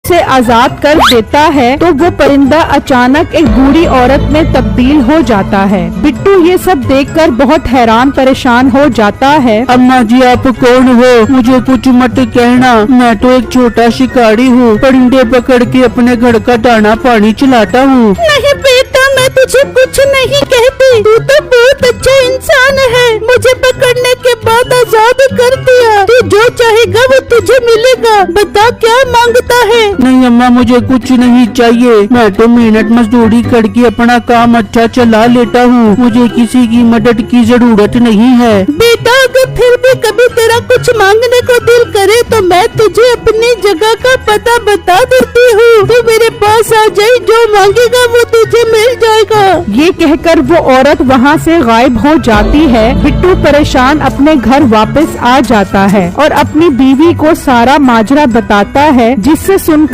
से आजाद कर देता है तो वो परिंदा अचानक एक बूढ़ी औरत में तब्दील हो जाता है। बिट्टू ये सब देखकर बहुत हैरान परेशान हो जाता है। अम्मा जी आप कौन हो? मुझे कुछ मत कहना, मैं तो एक छोटा शिकारी हूँ, परिंदे पकड़ के अपने घर का दाना पानी चलाता हूँ। नहीं बेटा, मैं तुझे कुछ नहीं कहती, तू तो बहुत अच्छा इंसान है। मुझे पकड़ने के बाद आजाद कर दिया, तू जो चाहेगा वो तुझे मिलेगा। बता क्या मांगता है? नहीं अम्मा मुझे कुछ नहीं चाहिए, मैं तो मेहनत मजदूरी करके अपना काम अच्छा चला लेता हूँ, मुझे किसी की मदद की जरूरत नहीं है। बेटा अगर फिर भी कभी तेरा कुछ मांगने को दिल करे तो मैं तुझे अपनी जगह का पता बता देती हूँ, तू मेरे पास आ जाए, जो मांगेगा वो तुझे मिल जाएगा। ये कहकर वो औरत वहाँ से गायब हो जाती है। बिट्टू परेशान अपने घर वापस आ जाता है और अपनी बीवी को सारा माजरा बताता है, जिससे सुन